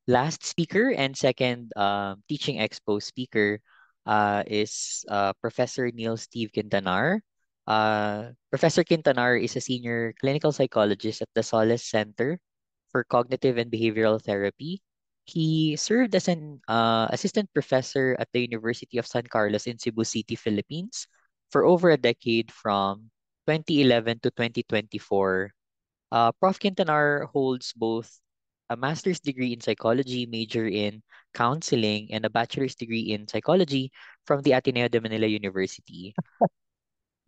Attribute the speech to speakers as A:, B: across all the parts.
A: last speaker and second Teaching Expo speaker is Professor Neil Steve Quintanar. Professor Quintanar is a senior clinical psychologist at the Solace Center for Cognitive and Behavioral Therapy. He served as an assistant professor at the University of San Carlos in Cebu City, Philippines, for over a decade from 2011 to 2024. Prof. Quintanar holds both a master's degree in psychology, major in counseling, and a bachelor's degree in psychology from the Ateneo de Manila University.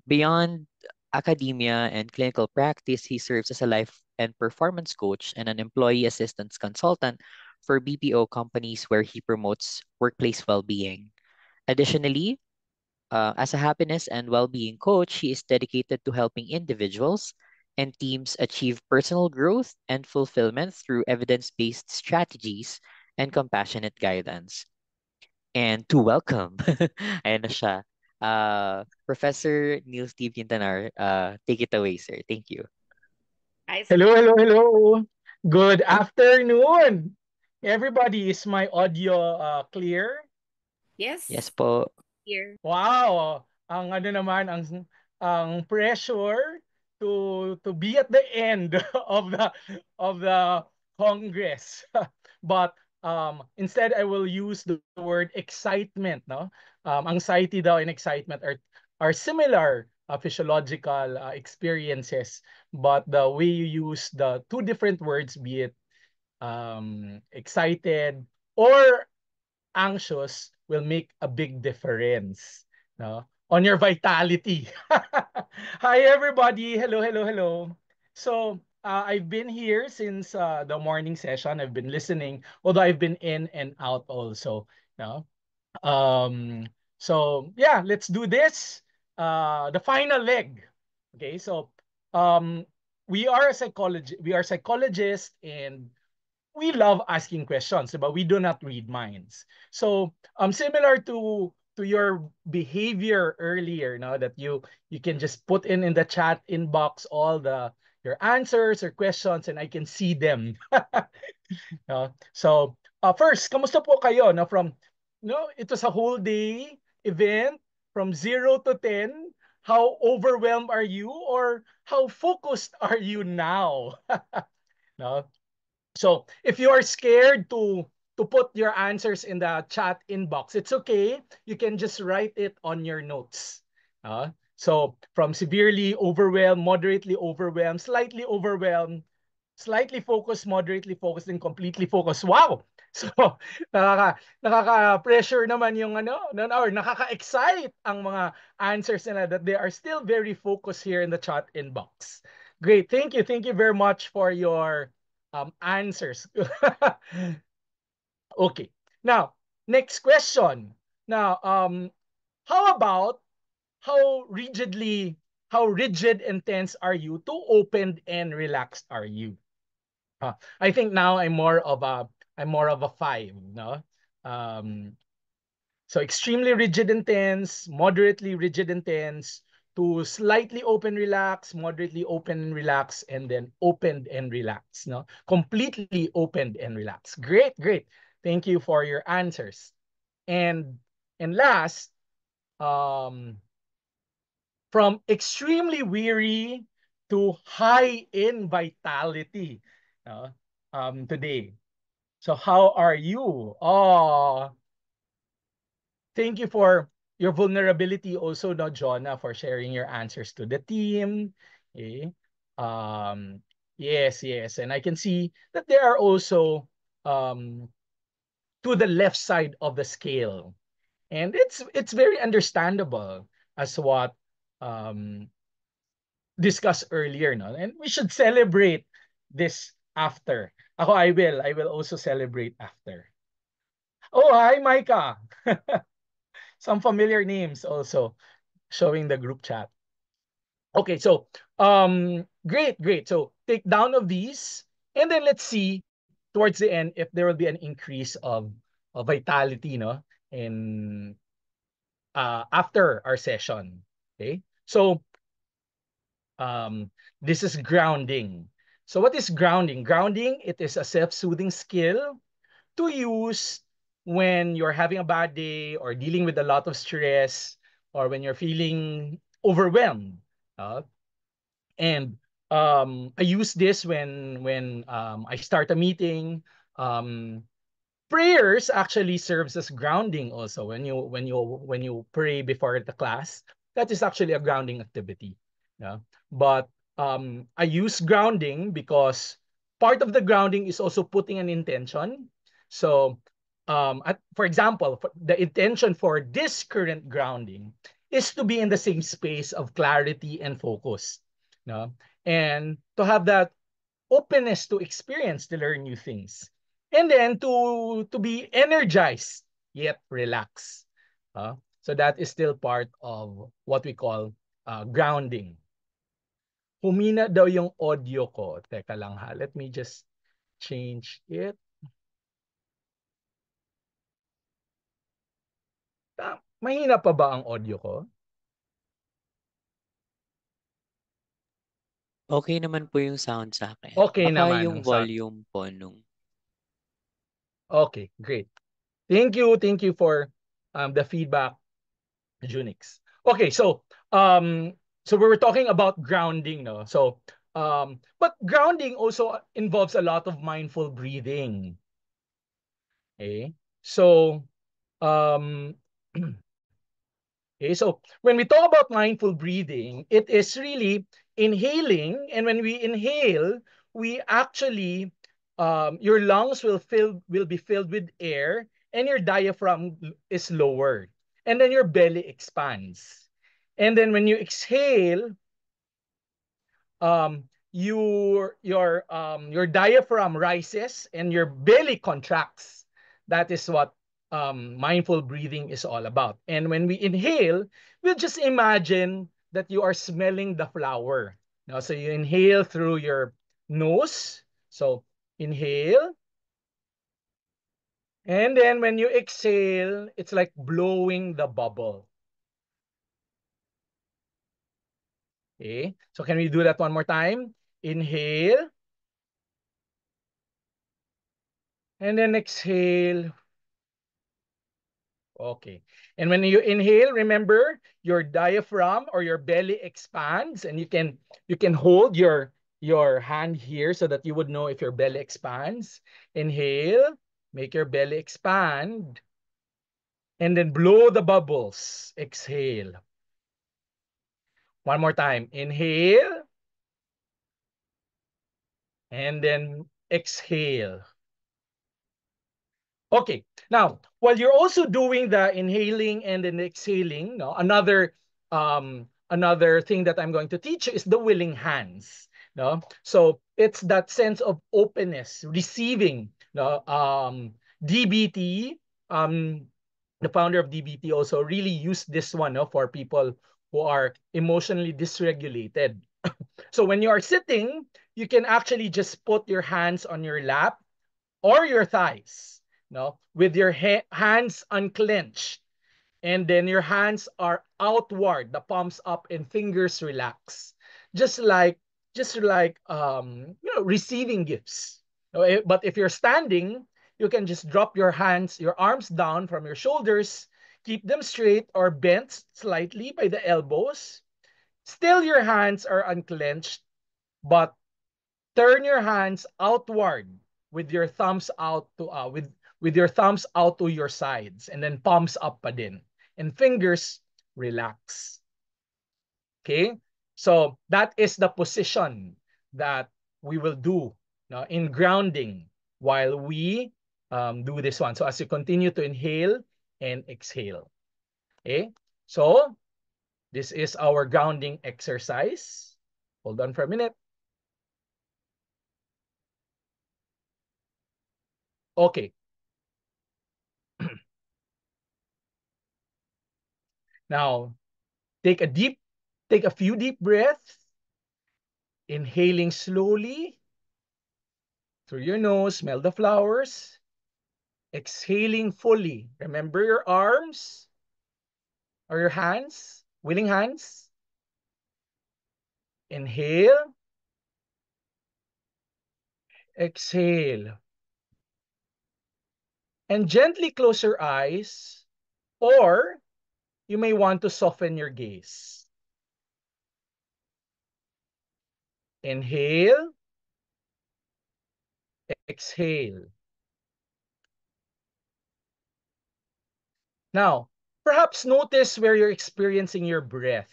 A: Beyond academia and clinical practice, he serves as a life and performance coach and an employee assistance consultant for BPO companies where he promotes workplace well-being. Additionally, as a happiness and well-being coach, he is dedicated to helping individuals and teams achieve personal growth and fulfillment through evidence-based strategies and compassionate guidance. And to welcome, ayan na siya, Professor Neil Steve Quintanar, take it away, sir. Thank you.
B: Hi,
C: Hello, hello, hello. Good afternoon. Everybody, is my audio clear?
A: Yes
B: yes,
A: po.
B: here.
C: Wow, ang ano naman ang pressure to be at the end of the Congress. But instead I will use the word excitement, no? Anxiety daw and excitement are similar physiological experiences, but the way you use the two different words, be it excited or anxious, will make a big difference, no, on your vitality. Hi everybody, hello, hello, hello. So I've been here since the morning session. I've been listening, although I've been in and out also, no. um so yeah, let's do this, the final leg. Okay, so um we are psychologists, and we love asking questions, but we do not read minds. So similar to your behavior earlier, now that you can just put in the chat inbox all the your answers or questions, and I can see them. No? So first, kamusta po kayo? No, from no, it was a whole day event from 0 to 10. How overwhelmed are you, or how focused are you now? No? So if you are scared to put your answers in the chat inbox, it's okay. You can just write it on your notes. So from severely overwhelmed, moderately overwhelmed, slightly focused, moderately focused, and completely focused. Wow! So nakaka-pressure naman yung or nakaka-excite ang mga answers nila, that they are still very focused here in the chat inbox. Great. Thank you. Thank you very much for your answers. Okay. Now, next question. Now, how about how rigidly, how rigid and tense are you? Too open and relaxed are you? I think now I'm more of a five. No. Um, so extremely rigid and tense, moderately rigid and tense, to slightly open, relax, moderately open and relax, and then opened and relax. No, completely opened and relaxed. Great, great. Thank you for your answers. And last, um, from extremely weary to high in vitality, no, today. So how are you? Oh, thank you for your vulnerability also, no, Jonah, for sharing your answers to the team. Okay. Um, yes, yes. And I can see that there are also um, to the left side of the scale. And it's very understandable, as what um, discussed earlier. No? And we should celebrate this after. Ako, I will also celebrate after. Oh, hi, Micah. Some familiar names also showing the group chat. Okay, so great, great. So take down of these, and then let's see towards the end if there will be an increase of vitality, no, in after our session. Okay, so this is grounding. So what is grounding? Grounding, it is a self-soothing skill to use when you're having a bad day or dealing with a lot of stress or when you're feeling overwhelmed. Uh, and I use this when I start a meeting. Um, Prayers actually serves as grounding also when you pray before the class. That is actually a grounding activity. Yeah. But I use grounding because part of the grounding is also putting an intention. So for example, the intention for this current grounding is to be in the same space of clarity and focus. No? And to have that openness to experience, to learn new things, and then to be energized yet relaxed. So that is still part of what we call grounding. Humina daw yung audio ko. Teka lang ha. Let me just change it. Mahina pa ba ang audio ko?
A: Okay naman po yung sound sa akin.
C: Okay
A: Baka
C: naman
A: yung
C: ang sound.
A: volume po nung
C: Okay, great. Thank you. Thank you for the feedback, Junix. Okay, so we were talking about grounding, no? But grounding also involves a lot of mindful breathing. Okay, so um, okay, so when we talk about mindful breathing, it is really inhaling, and when we inhale, we actually your lungs will be filled with air, and your diaphragm is lowered, and then your belly expands, and then when you exhale, your diaphragm rises and your belly contracts. That is what mindful breathing is all about. And when we inhale, we'll just imagine that you are smelling the flower. Now, so you inhale through your nose. So inhale. And then when you exhale, it's like blowing the bubble. Okay. So can we do that one more time? Inhale. And then exhale. Okay. And when you inhale, remember your diaphragm or your belly expands, and you can hold your hand here so that you would know if your belly expands. Inhale, make your belly expand, and then blow the bubbles. Exhale. One more time. Inhale, and then exhale. Okay. Now, while you're also doing the inhaling and then exhaling, no, another thing that I'm going to teach you is the willing hands. No, so it's that sense of openness, receiving. No, DBT, the founder of DBT also really used this one, no, for people who are emotionally dysregulated. So when you are sitting, you can actually just put your hands on your lap or your thighs, no, with your hands unclenched, and then your hands are outward, the palms up and fingers relax, just like receiving gifts. But if you're standing, you can just drop your arms down from your shoulders, keep them straight or bent slightly by the elbows. Still, your hands are unclenched, but turn your hands outward with your thumbs out to with your thumbs out to your sides, and then palms up pa din, and fingers relax. Okay? So that is the position that we will do now in grounding while we do this one. So as you continue to inhale and exhale. Okay? So this is our grounding exercise. Hold on for a minute. Okay. Now, Take a deep, take a few deep breaths, inhaling slowly through your nose, smell the flowers, exhaling fully. Remember your arms or your hands, willing hands. Inhale, exhale. And gently close your eyes, or you may want to soften your gaze. Inhale, exhale. Now, perhaps notice where you're experiencing your breath.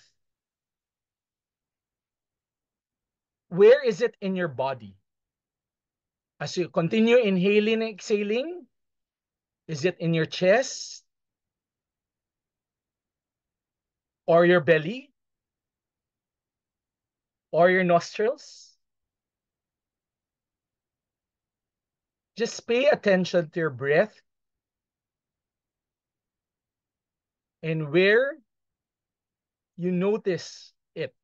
C: Where is it in your body? As you continue inhaling and exhaling, is it in your chest or your belly or your nostrils? Just pay attention to your breath and where you notice it.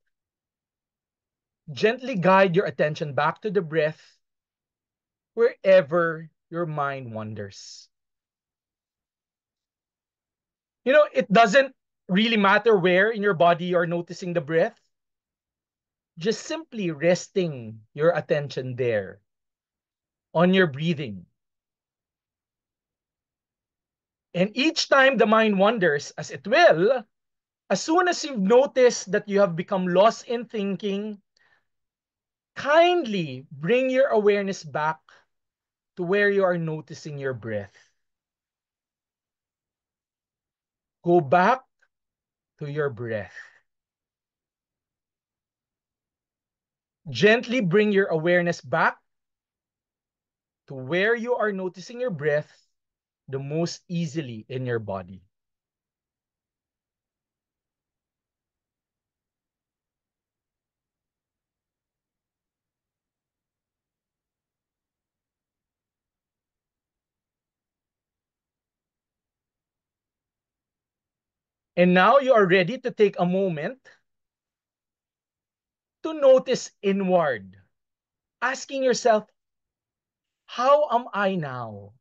C: Gently guide your attention back to the breath wherever your mind wanders. It doesn't really matter where in your body you're noticing the breath, just simply resting your attention there on your breathing. And each time the mind wanders, as it will, as soon as you've noticed that you have become lost in thinking, kindly bring your awareness back to where you are noticing your breath. Go back to your breath. Gently bring your awareness back to where you are noticing your breath the most easily in your body. And now you are ready to take a moment to notice inward, asking yourself, how am I now?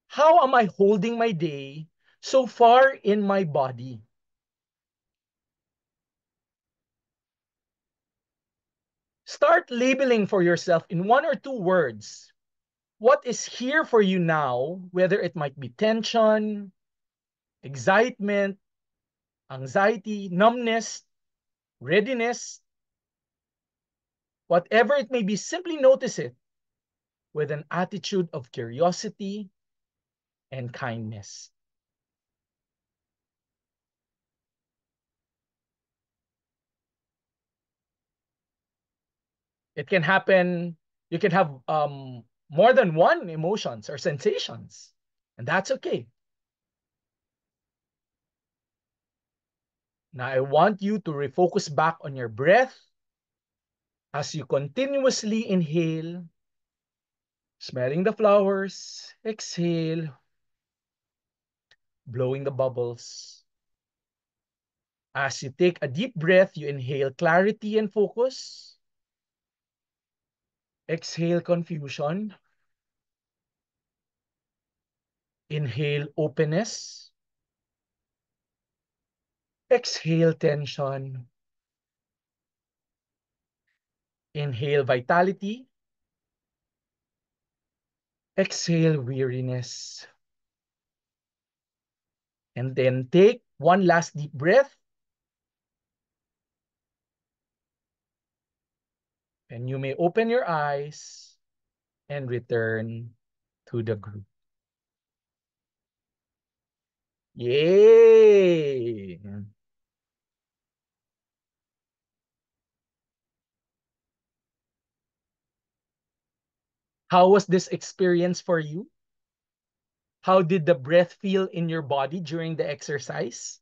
C: How am I holding my day so far in my body? Start labeling for yourself in one or two words what is here for you now, whether it might be tension, excitement, anxiety, numbness, readiness, whatever it may be, simply notice it with an attitude of curiosity and kindness. It can happen, you can have more than one emotions or sensations, and that's okay. Now, I want you to refocus back on your breath as you continuously inhale, smelling the flowers, exhale, blowing the bubbles. As you take a deep breath, you inhale clarity and focus, exhale confusion, inhale openness, exhale tension, inhale vitality, exhale weariness. And then take one last deep breath. And you may open your eyes and return to the group. Yay! How was this experience for you? How did the breath feel in your body during the exercise?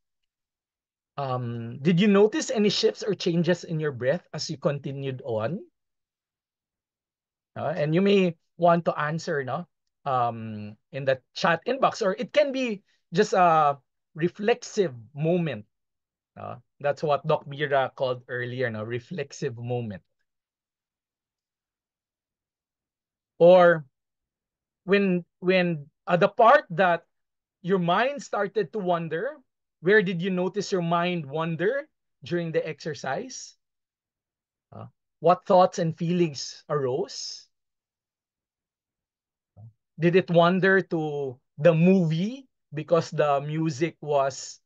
C: Did you notice any shifts or changes in your breath as you continued on? And you may want to answer, no, in the chat inbox, or it can be just a reflexive moment. That's what Doc Mira called earlier, no, reflexive moment. Or when the part that your mind started to wander, where did you notice your mind wander during the exercise? What thoughts and feelings arose? Did it wander to the movie because the music was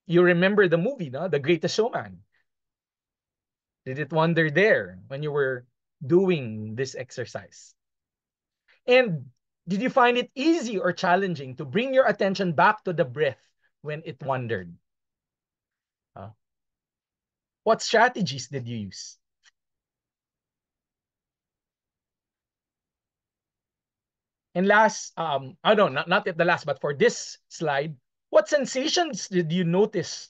C: you remember the movie, no? The Greatest Showman. Did it wander there when you were doing this exercise? And did you find it easy or challenging to bring your attention back to the breath when it wandered? Uh, what strategies did you use? And last, I don't know, not at the last, but for this slide, what sensations did you notice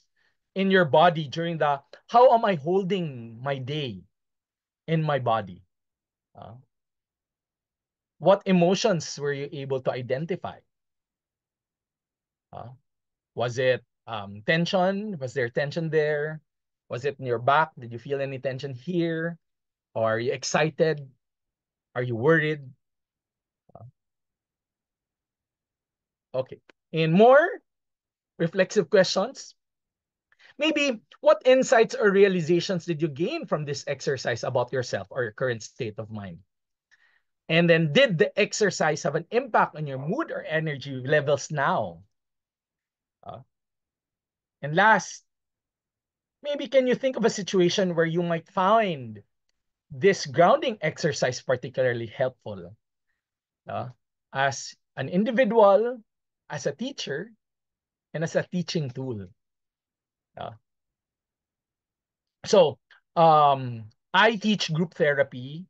C: in your body during the how am I holding my day in my body? Uh, what emotions were you able to identify? Uh, was it tension? Was there tension there? Was it in your back? Did you feel any tension here? Or are you excited? Are you worried? Okay. And more reflexive questions. Maybe what insights or realizations did you gain from this exercise about yourself or your current state of mind? And then did the exercise have an impact on your mood or energy levels now? Uh, and last, maybe can you think of a situation where you might find this grounding exercise particularly helpful uh, as an individual, as a teacher, and as a teaching tool? Uh, So, I teach group therapy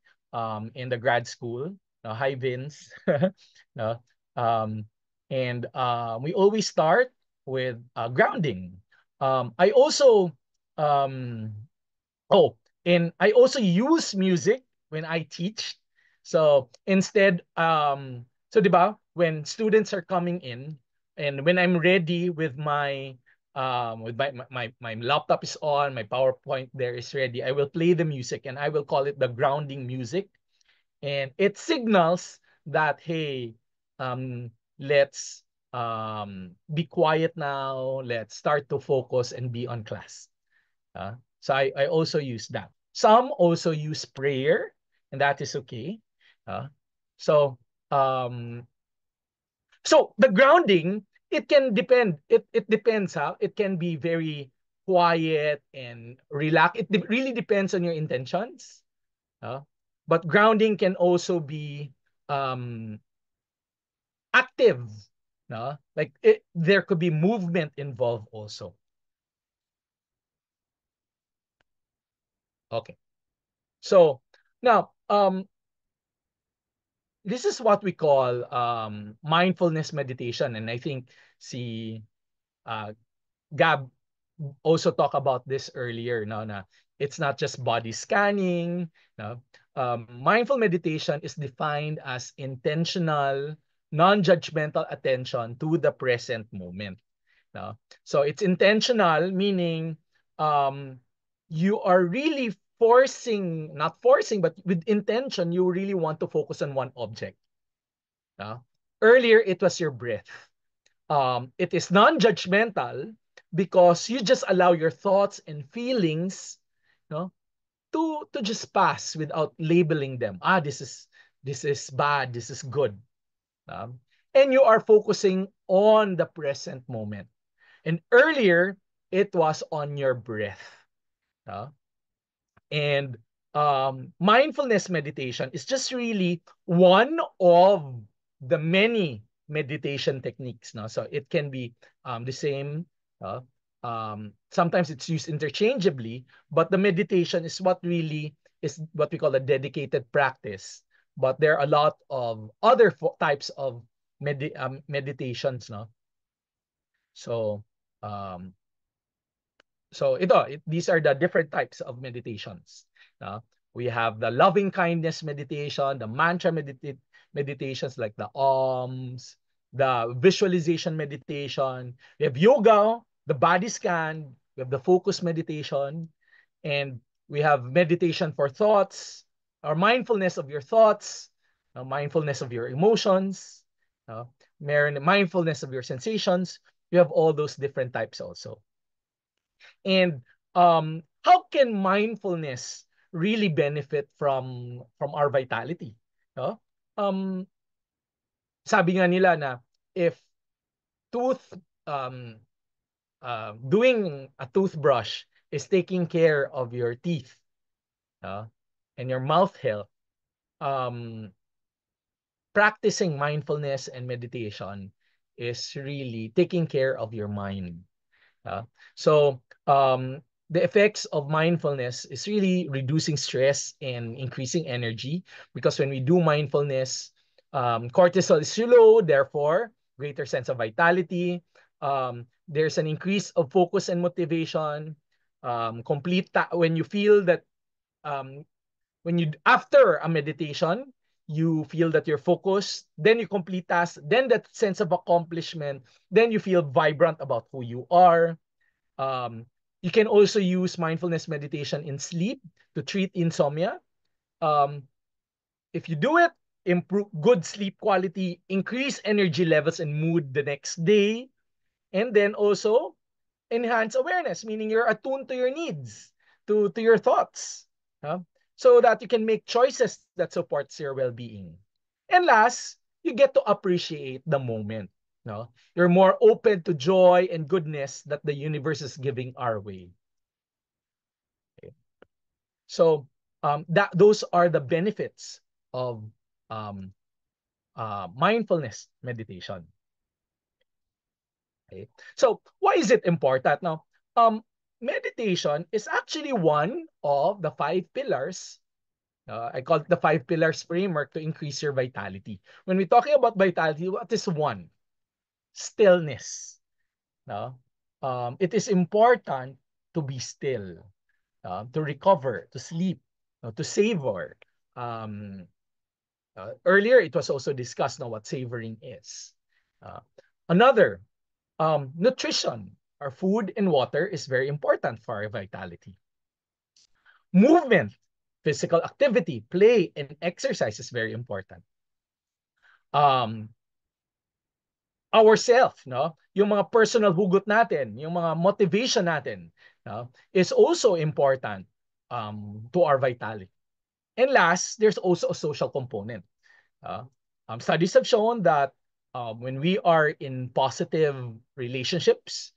C: in the grad school. Hi, Vince. No, um, and we always start with grounding. I also um, Oh, and I also use music when I teach. So instead, so diba, when students are coming in and when I'm ready with my laptop is on, my PowerPoint there is ready, I will play the music and I will call it the grounding music. And it signals that, hey, let's be quiet now, let's start to focus and be on class. So I also use that. Some also use prayer, and that is okay. Uh, so um, so the grounding, it can depend. It depends how it can be very quiet and relax. Really depends on your intentions. Uh, but grounding can also be um, active. Like there could be movement involved also. Okay. So now this is what we call mindfulness meditation, and I think si uh, Gab also talked about this earlier. No, na it's not just body scanning. No, mindful meditation is defined as intentional, non-judgmental attention to the present moment. No, so it's intentional, meaning um, you are really not forcing, but with intention, you really want to focus on one object. Uh, Earlier, it was your breath. It is non-judgmental because you just allow your thoughts and feelings, you know, to just pass without labeling them. This is bad. This is good. And you are focusing on the present moment. And earlier, it was on your breath. Uh, And mindfulness meditation is just really one of the many meditation techniques. No? So it can be the same. Uh, Sometimes it's used interchangeably, but the meditation is what really is what we call a dedicated practice. But there are a lot of other types of meditations. No? So um, these are the different types of meditations. Uh, we have the loving kindness meditation, the mantra meditations like the OMS, the visualization meditation. We have yoga, the body scan, we have the focus meditation, and we have meditation for thoughts, or mindfulness of your thoughts, mindfulness of your emotions, uh, mindfulness of your sensations. You have all those different types also. And how can mindfulness really benefit from our vitality? No? um, sabi nga nila na if tooth um, doing a toothbrush is taking care of your teeth uh, and your mouth health, um, practicing mindfulness and meditation is really taking care of your mind. So the effects of mindfulness is really reducing stress and increasing energy, because when we do mindfulness, cortisol is low, therefore greater sense of vitality. There's an increase of focus and motivation. When you feel that um, when you after a meditation, you feel that you're focused, then you complete tasks, then that sense of accomplishment, then you feel vibrant about who you are. um, you can also use mindfulness meditation in sleep to treat insomnia. Um, if you do it, improve good sleep quality, increase energy levels and mood the next day, and then also enhance awareness, meaning you're attuned to your needs, to your thoughts, huh? So that you can make choices that supports your well-being. And last, you get to appreciate the moment. No, you're more open to joy and goodness that the universe is giving our way. Okay. So that those are the benefits of um, mindfulness meditation. Okay. So why is it important? Now, meditation is actually one of the five pillars. I call it the five pillars framework to increase your vitality. When we're talking about vitality, what is one? Stillness. No? It is important to be still, to recover, to sleep, to savor. Um, Earlier, it was also discussed now what savoring is. Uh, Another, nutrition. Our food and water is very important for our vitality. Movement, physical activity, play, and exercise is very important. Um, Ourself, no? Yung mga personal hugot natin, yung mga motivation natin, no? Is also important to our vitality. And last, there's also a social component. Uh, Studies have shown that when we are in positive relationships,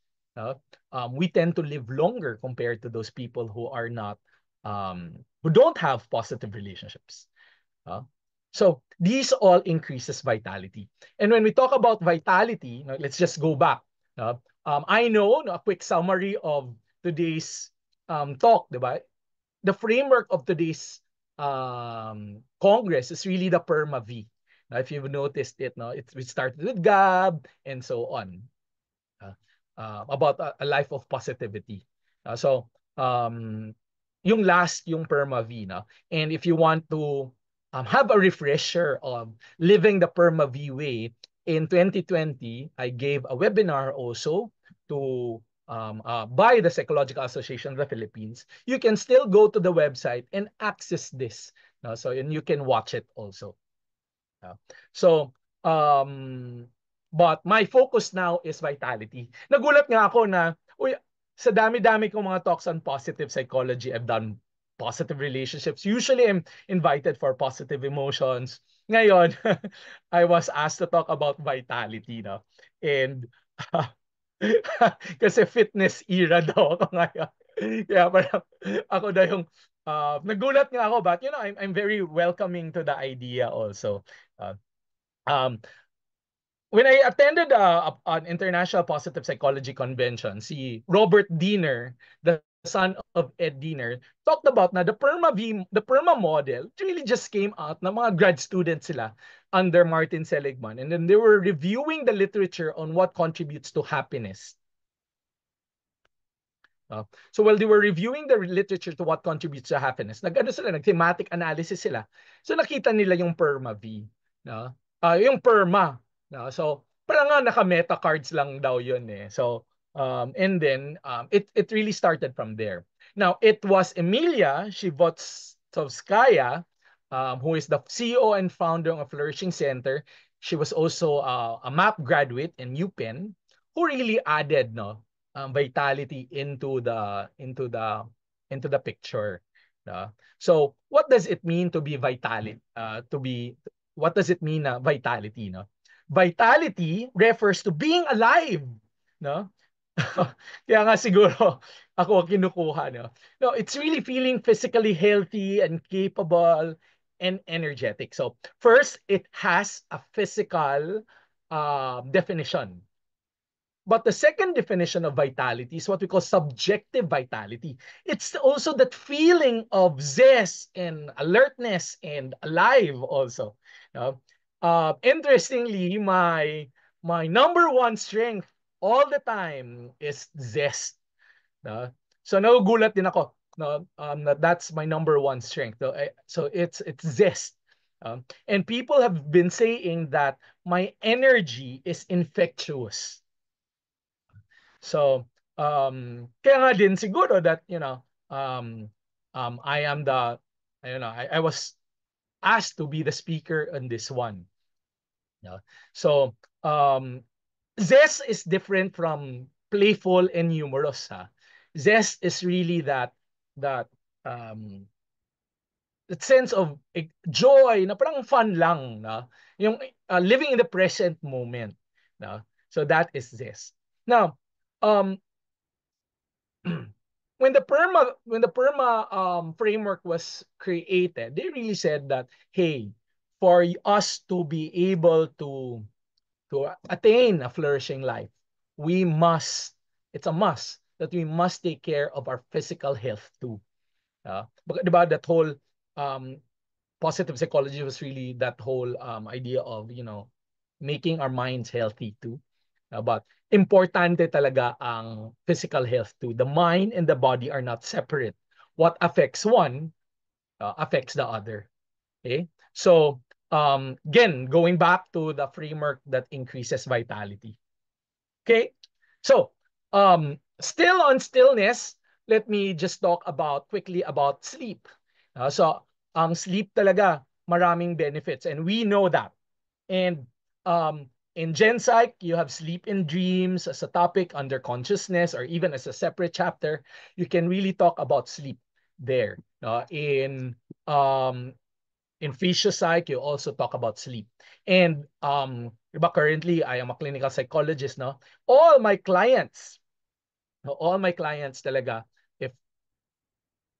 C: we tend to live longer compared to those people who don't have positive relationships. Uh, so these all increases vitality. And when we talk about vitality, let's just go back. I know, a quick summary of today's talk, diba? The framework of today's Congress is really the PERMA V. Now, if you've noticed it, no, we started with GAB and so on, uh, about a life of positivity. So, yung last, yung PERMA V. No? And if you want to have a refresher of living the PERMA V way, in 2020, I gave a webinar also to by the Psychological Association of the Philippines. You can still go to the website and access this. No? So, and you can watch it also. So, but my focus now is vitality. Nagulat nga ako na, uy, sa dami-dami kong mga talks on positive psychology, I've done positive relationships. Usually, I'm invited for positive emotions. Ngayon, I was asked to talk about vitality, no? And kasi fitness era daw ako ngayon. Kaya parang ako na yung nagulat nga ako, but I'm very welcoming to the idea also. Uh, um, when I attended an international positive psychology convention, si Robert Diener, the son of Ed Diener, talked about na the PERMA model really just came out na mga grad students sila under Martin Seligman, and then they were reviewing the literature on what contributes to happiness. So while they were reviewing the literature to what contributes to happiness, nag-thematic analysis sila. So nakita nila yung PERMA V, no? Yung PERMA, no? So parang nga naka-meta cards lang daw yun eh. So and then it really started from there. Now, it was Emilia Shivotskaya, who is the CEO and founder of Flourishing Center. She was also a MAP graduate in UPenn, who really added vitality into the picture. So what does it mean to be vitality? what does it mean na vitality, no? Vitality refers to being alive, no? Kaya nga siguro ako ang kinukuha, no? No, it's really feeling physically healthy and capable and energetic. So, first, it has a physical definition. But the second definition of vitality is what we call subjective vitality. It's also that feeling of zest and alertness and alive also. No? Interestingly, my number one strength all the time is zest. No? So nagugulat din ako, no, that's my number one strength. No? So it's zest. And people have been saying that my energy is infectious. So, kaya nga din siguro that, I am the, I was asked to be the speaker on this one. Yeah. So, zest is different from playful and humorous. Ha? Zest is really that um, that sense of joy na parang fun lang, na yung living in the present moment. No? So that is zest. Now, um, when the PERMA framework was created, they really said that, hey, for us to be able to attain a flourishing life, we must, it's a must that we must take care of our physical health too. About that whole um, positive psychology was really that whole idea of, making our minds healthy too. But importante talaga ang physical health too. The mind and the body are not separate. What affects one affects the other. Okay? So, again, going back to the framework that increases vitality. Okay? So, still on stillness, let me just talk quickly about sleep. So, sleep talaga, maraming benefits, and we know that. And in Gen Psych, you have sleep in dreams as a topic under consciousness, or even as a separate chapter. You can really talk about sleep there. Um, in Physio Psych, you also talk about sleep. And currently, I am a clinical psychologist. No, all my clients, talaga,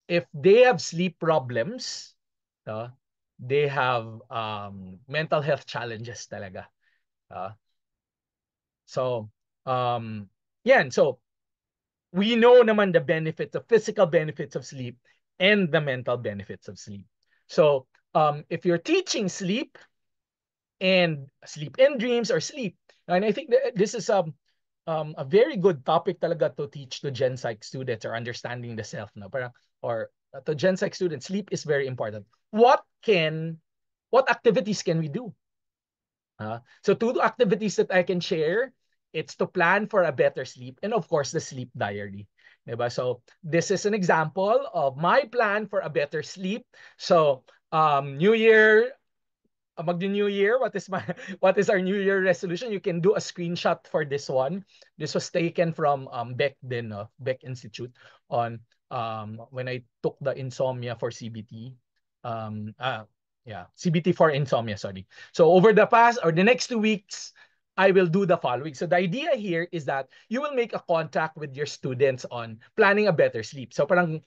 C: if they have sleep problems, no, they have mental health challenges talaga. So, yan. So, we know naman the benefits, the physical benefits of sleep and the mental benefits of sleep. So, if you're teaching sleep and sleep in dreams or sleep, and I think that this is a very good topic talaga to teach to Gen Psych students, or understanding the self, no? Or to Gen Psych students, sleep is very important. What activities can we do? So two activities that I can share, it's to plan for a better sleep, and of course the sleep diary. Diba? So this is an example of my plan for a better sleep. So New Year, New Year, what is our New Year resolution? You can do a screenshot for this one. This was taken from Beck Beck Institute on when I took the insomnia for CBT. CBT for insomnia, sorry. So over the past or the next 2 weeks, I will do the following. So the idea here is that you will make a contact with your students on planning a better sleep. So parang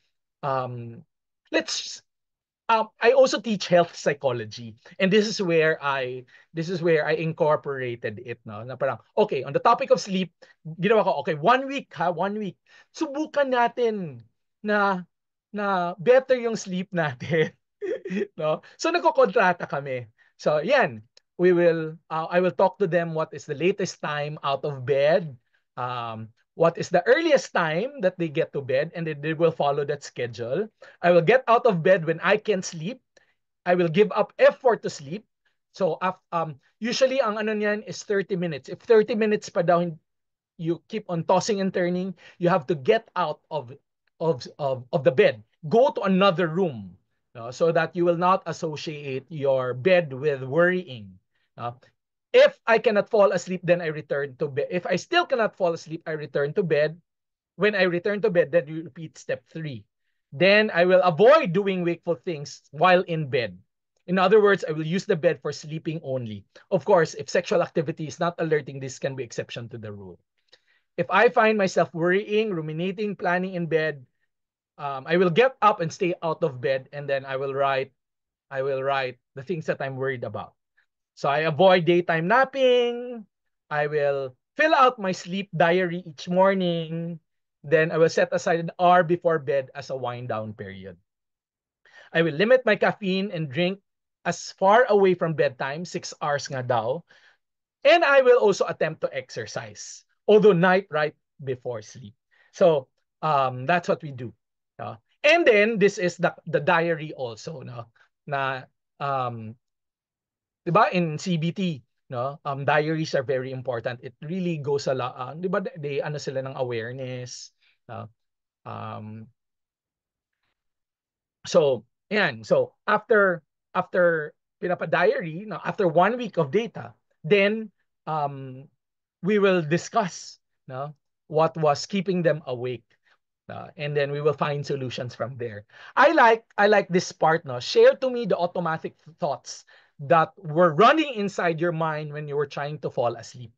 C: let's I also teach health psychology, and this is where I incorporated it, no, na parang okay, on the topic of sleep, ginawa ko, okay, 1 week, 1 week, subukan natin na better yung sleep natin. No, so nagkokontrata kami. So yan, I will talk to them what is the latest time out of bed, what is the earliest time that they get to bed, and then they will follow that schedule. I will get out of bed when I can sleep. I will give up effort to sleep. So usually ang ano niyan is 30 minutes. If 30 minutes pa daw you keep on tossing and turning, you have to get out of the bed. Go to another room, so that you will not associate your bed with worrying. If I cannot fall asleep, then I return to bed. If I still cannot fall asleep, I return to bed. When I return to bed, then you repeat step 3. Then I will avoid doing wakeful things while in bed. In other words, I will use the bed for sleeping only. Of course, if sexual activity is not alerting, this can be exception to the rule. If I find myself worrying, ruminating, planning in bed, I will get up and stay out of bed, and then I will write. I will write the things that I'm worried about. So I avoid daytime napping. I will fill out my sleep diary each morning. Then I will set aside an hour before bed as a wind down period. I will limit my caffeine and drink as far away from bedtime, 6 hours nga daw. And I will also attempt to exercise, although night right before sleep. So that's what we do. And then this is the diary also, no? Na um, 'di ba in CBT, no? Diaries are very important. It really goes a lot, 'di ba? They ano sila ng awareness, no? Um, So, yan. So, after pinapa-diary, no, after 1 week of data, then um, we will discuss, no, what was keeping them awake. And then we will find solutions from there. I like this part, no. Share to me the automatic thoughts that were running inside your mind when you were trying to fall asleep.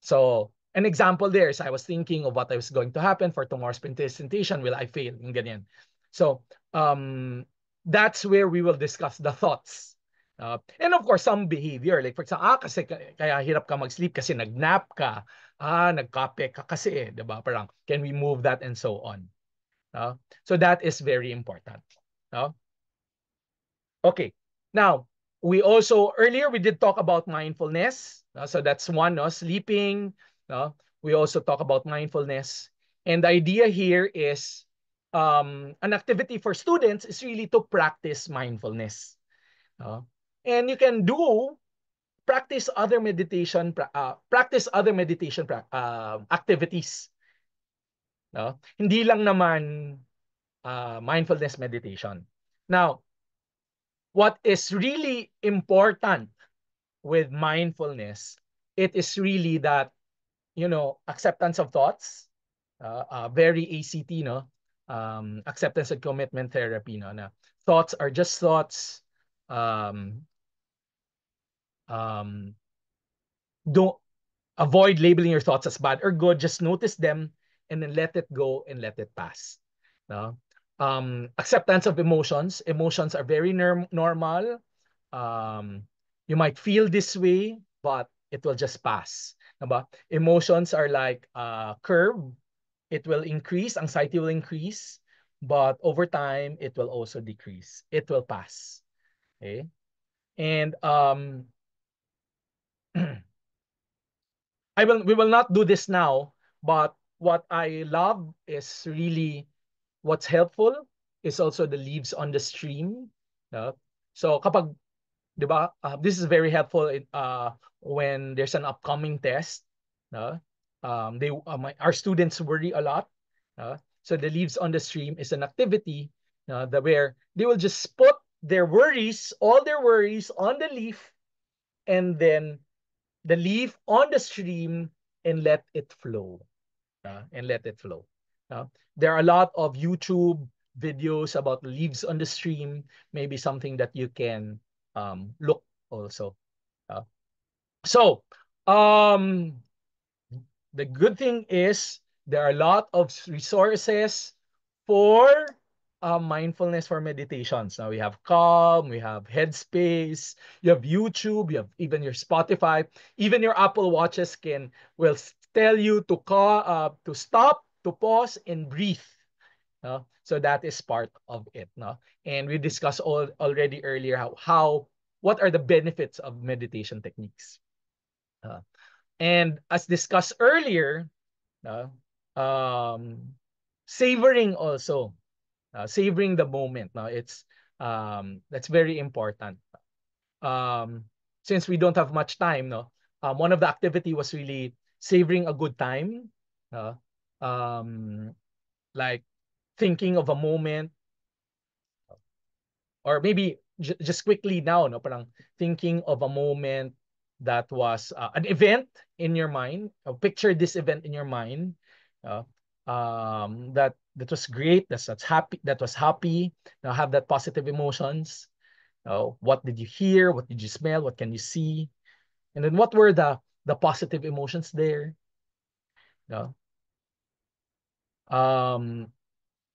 C: So, an example there is I was thinking of what was going to happen for tomorrow's presentation. Will I fail? Yung ganyan. So, um, that's where we will discuss the thoughts. And of course, some behavior. Like for example, kasi kaya hirap ka mag-sleep kasi nag-nap ka. Nagkape ka kasi, di ba? Parang, can we move that and so on. So that is very important. Okay. Now, we also earlier we did talk about mindfulness. So that's one, no? Sleeping. No? We also talk about mindfulness. And the idea here is an activity for students is really to practice mindfulness. No? And you can do practice other meditation activities. No? Hindi lang naman mindfulness meditation. Now, what is really important with mindfulness, it is really that, acceptance of thoughts, very ACT, no? Acceptance and commitment therapy, no? Na thoughts are just thoughts. Um, um, don't avoid labeling your thoughts as bad or good. Just notice them and then let it go and let it pass. No? Acceptance of emotions. Emotions are very normal. Um, you might feel this way, but it will just pass. Diba? Emotions are like a curve. It will increase, anxiety will increase, but over time, it will also decrease. It will pass. Okay? And we will not do this now, but what I love is really what's helpful is also the leaves on the stream. So kapag, 'di ba, this is very helpful when there's an upcoming test. Our students worry a lot. So the leaves on the stream is an activity where they will just put all their worries on the leaf, and then the leaf on the stream, and let it flow. And let it flow. There are a lot of YouTube videos about leaves on the stream, maybe something that you can look also. So, the good thing is there are a lot of resources for mindfulness for meditations. Now we have Calm, we have Headspace, you have YouTube, you have even your Spotify, even your Apple Watches will tell you to stop, to pause, and breathe. So that is part of it. And we discussed already earlier what are the benefits of meditation techniques. And as discussed earlier, um, savoring also, savoring the moment. That's very important. Since we don't have much time, one of the activity was really savoring a good time, uh, um, like thinking of a moment, or maybe just quickly now, no, parang thinking of a moment that was an event in your mind. Picture this event in your mind. Uh, that was great. That was happy. Now have that positive emotions. What did you hear? What did you smell? What can you see? And then what were the positive emotions there? No? Um,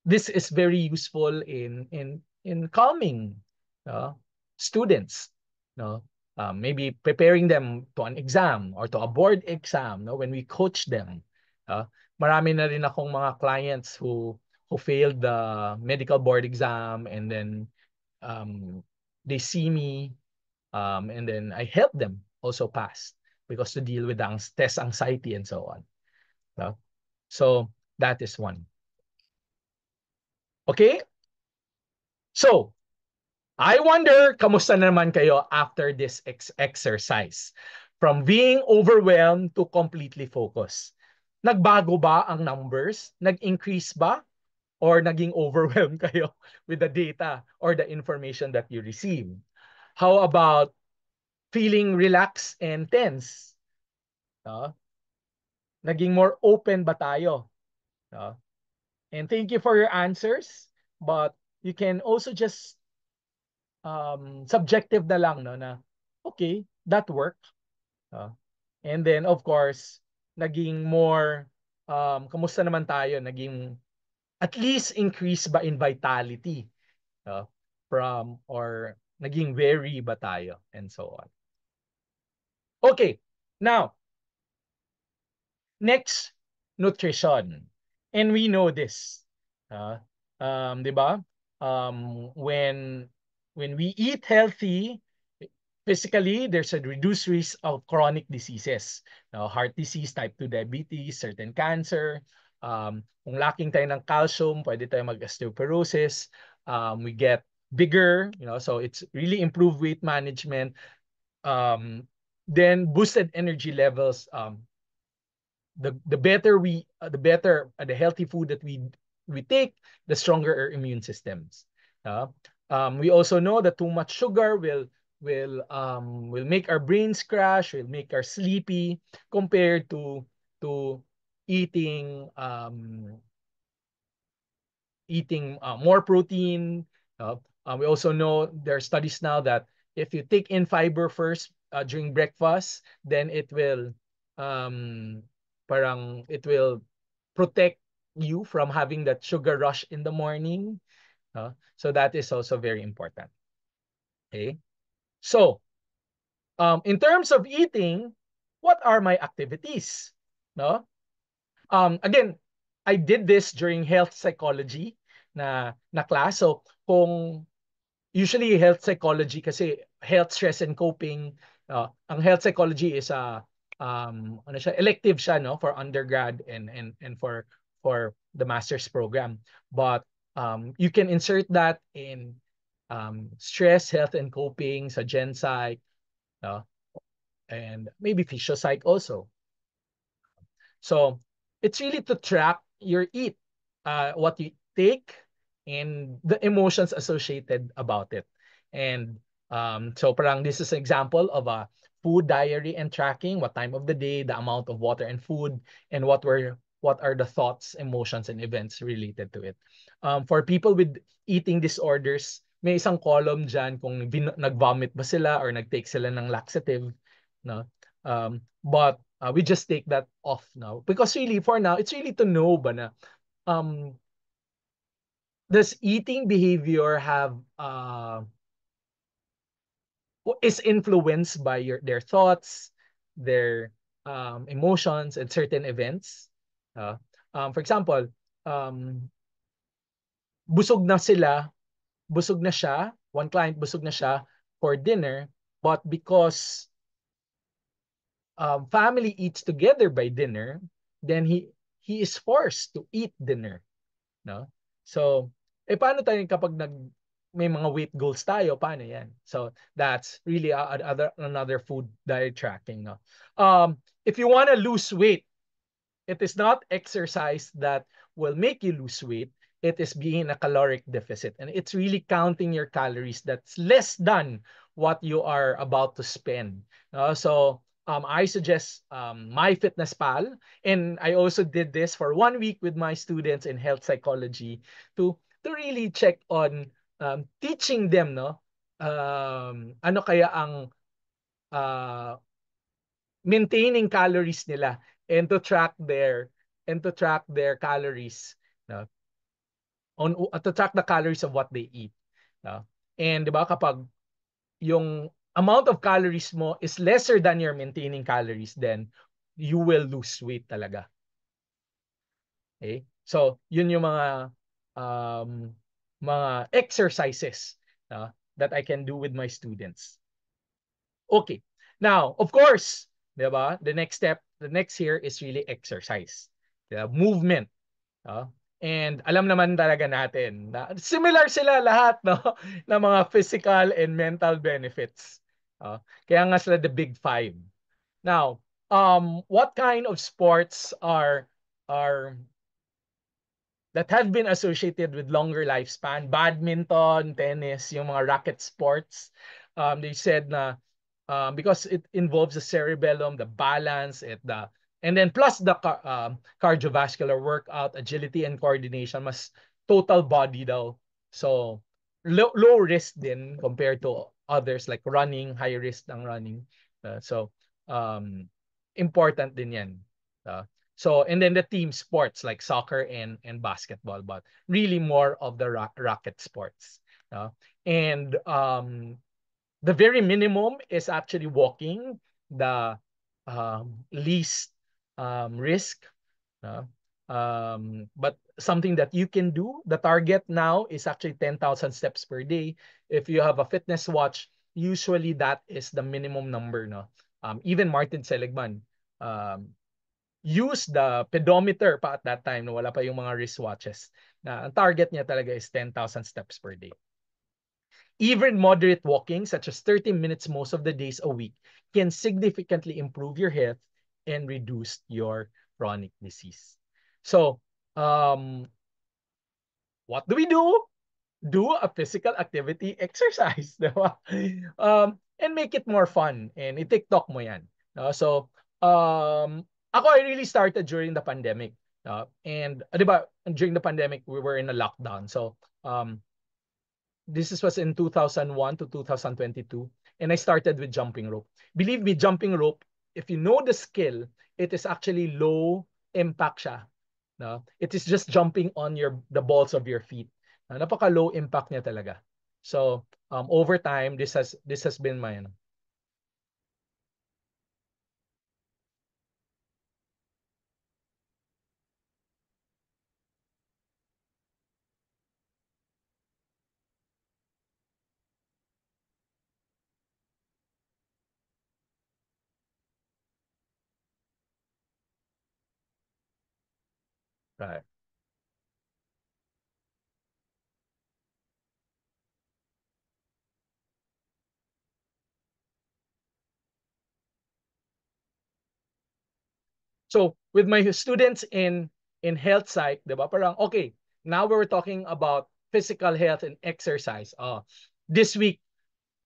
C: this is very useful in calming students. No? Maybe preparing them to an exam or to a board exam. No? When we coach them. Marami na rin akong mga clients who failed the medical board exam, and then they see me, and then I help them also pass, because to deal with the test anxiety and so on. So that is one. Okay? So, I wonder, kamusta naman kayo after this exercise? From being overwhelmed to completely focused. Nagbago ba ang numbers? Nag-increase ba? Or naging overwhelmed kayo with the data or the information that you receive? How about feeling relaxed and tense? Naging more open ba tayo? And thank you for your answers. But you can also just subjective na lang, no, na okay, that worked. And then of course, naging more kamusta naman tayo? Naging at least increase ba in vitality? From, or naging wary ba tayo, and so on. Okay, now next, nutrition. And we know this. Di ba? When we eat healthy, physically, there's a reduced risk of chronic diseases. Heart disease, type 2 diabetes, certain cancer. Kung lacking tayo ng calcium, pwede tayo mag-osteoporosis. We get bigger, so it's really improved weight management. Then boosted energy levels. The better the healthy food that we take, the stronger our immune systems. We also know that too much sugar will make our brains crash, will make us sleepy, compared to eating more protein. We also know there are studies now that if you take in fiber first during breakfast, then it will protect you from having that sugar rush in the morning. So that is also very important. Okay. So in terms of eating, what are my activities? No? Again, I did this during health psychology na class. So kung usually health psychology, kasi health, stress, and coping, ang health psychology is elective siya, no, for undergrad and for the master's program. But you can insert that in stress, health, and coping sa Gen Psych, and maybe Physio Psych also. So it's really to track your eat, what you take, and the emotions associated about it. And so parang this is an example of a food diary and tracking, what time of the day, the amount of water and food, and what are the thoughts, emotions, and events related to it. For people with eating disorders, may isang column dyan kung nag-vomit ba sila or nag-take sila ng laxative. No? But we just take that off now, because really for now it's really to know ba na does eating behavior have is influenced by their thoughts, their emotions, and certain events. For example, busog na siya, one client busog na siya for dinner, but because family eats together by dinner, then he is forced to eat dinner, no? So, paano tayo kapag may mga weight goals tayo, paano yan? So, that's really another food diet tracking, no? If you want to lose weight, it is not exercise that will make you lose weight. It is being a caloric deficit. And it's really counting your calories that's less than what you are about to spend. So I suggest MyFitnessPal. And I also did this for 1 week with my students in health psychology to really check on teaching them, no, ano kaya ang uh, maintaining calories nila, and to track their calories, no? To track the calories of what they eat, no? And 'di ba kapag yung amount of calories mo is lesser than your maintaining calories, then you will lose weight talaga. Okay? So, yun yung um, mga exercises that I can do with my students. Okay. Now, of course, 'di ba? The next here is really exercise. Movement. No? And alam naman talaga natin na similar sila lahat, no, ng mga physical and mental benefits. Kaya nga sila the big five. Now, what kind of sports are that have been associated with longer lifespan? Badminton, tennis, yung mga racket sports. They said na because it involves the cerebellum, the balance, and then plus the cardiovascular workout, agility and coordination, mas total body daw. So low risk din compared to others like running, high risk ng running. So um, important din yan. Uh, so and then the team sports like soccer and basketball, but really more of the racket sports. And the very minimum is actually walking, the least risk. Uh, but something that you can do, the target now is actually 10,000 steps per day. If you have a fitness watch, usually that is the minimum number. No? Even Martin Seligman used the pedometer pa at that time, no? Wala pa yung mga wristwatches. Na ang target niya talaga is 10,000 steps per day. Even moderate walking, such as 30 minutes most of the days a week, can significantly improve your health and reduce your chronic disease. So, what do we do? Do a physical activity exercise, diba? And make it more fun. And i-TikTok mo yan. So, ako, I really started during the pandemic. And, diba, during the pandemic, we were in a lockdown. So, this was in 2001 to 2022, and I started with jumping rope. Believe me, jumping rope, if you know the skill, it is actually low impact siya. No? It is just jumping on the balls of your feet. Napaka low impact niya talaga. So over time, this has been my right. So with my students in health psych, 'di ba? Parang okay, now we're talking about physical health and exercise. This week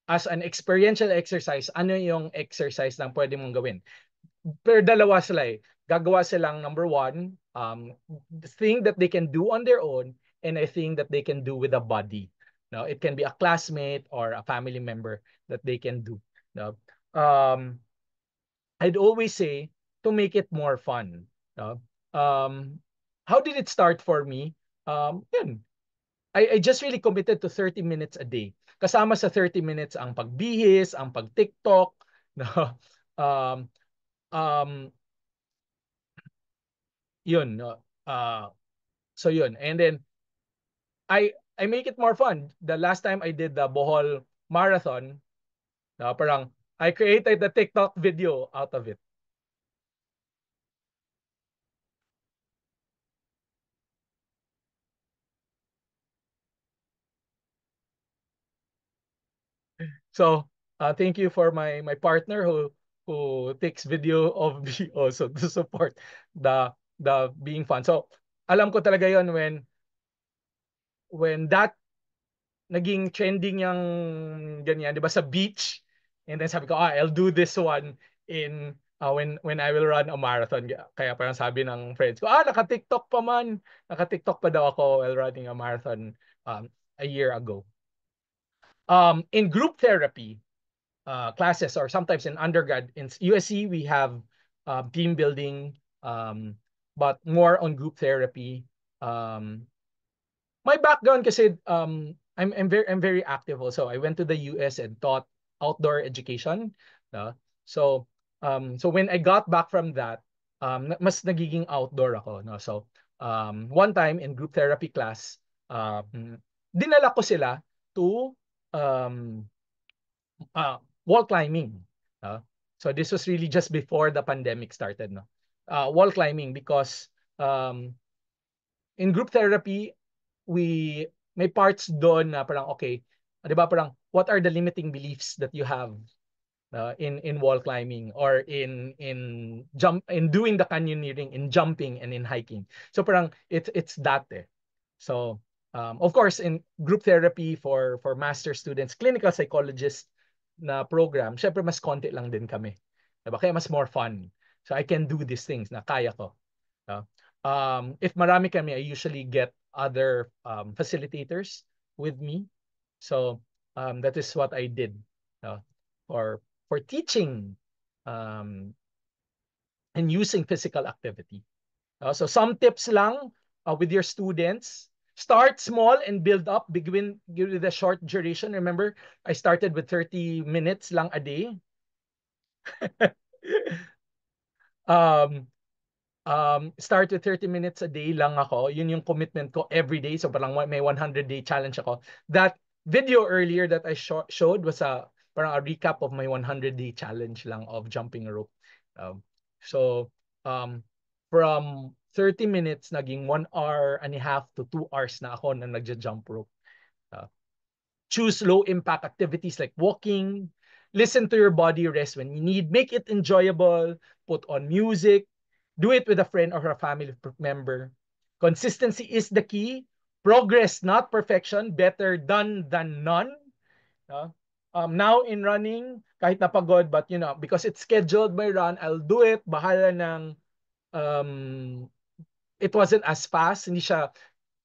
C: as an experiential exercise, ano yung exercise na pwede mong gawin? Pero dalawa sila eh. Gagawa silang number one, the thing that they can do on their own, and a thing that they can do with a buddy. No, it can be a classmate or a family member that they can do. No, I'd always say to make it more fun. No? How did it start for me? Yun, I just really committed to 30 minutes a day. Kasama sa 30 minutes ang pagbihis, ang pag-TikTok, no? Um, um, yun, no? So yun. And then I make it more fun. The last time I did the Bohol Marathon, parang I created the TikTok video out of it. So thank you for my partner who takes video of me also to support the being fun. So alam ko talaga yon when that naging trending yung ganyan, 'di ba sa beach. And then sabi ko, I'll do this one in when I will run a marathon. Kaya parang sabi ng friends ko, naka-TikTok pa man. Naka-TikTok pa daw ako while running a marathon a year ago. In group therapy classes, or sometimes in undergrad in USC, we have team building, but more on group therapy. My background kasi I'm very active also. I went to the US and taught outdoor education. So so when I got back from that, mas nagiging outdoor ako, no. So one time in group therapy class, dinala ko sila to um wall climbing. Uh, so this was really just before the pandemic started, no. Wall climbing, because um in group therapy, we may parts doon na parang okay, 'di ba, parang what are the limiting beliefs that you have in wall climbing, or in doing the canyoneering, in jumping and in hiking. So parang it's that eh. So of course in group therapy for master students, clinical psychologist na program, syempre mas konti lang din kami. Diba? Kaya mas more fun. So I can do these things na kaya ko. Uh, if marami kami, I usually get other facilitators with me. So that is what I did uh, for for teaching um, and using physical activity. So some tips lang with your students. Start small and build up. Begin with a short duration. Remember, I started with 30 minutes lang a day. um, start with 30 minutes a day lang ako. Yun yung commitment ko every day. So parang may 100-day challenge ako. That video earlier that I showed was parang a recap of my 100-day challenge lang of jumping rope. So from 30 minutes, naging 1 hour and a half to 2 hours na ako na nagja-jump rope. Choose low impact activities like walking. Listen to your body, rest when you need. Make it enjoyable. Put on music. Do it with a friend or a family member. Consistency is the key. Progress, not perfection. Better done than none. Now in running, kahit napagod, but because it's scheduled my run, I'll do it. Bahala ng um, it wasn't as fast. Hindi siya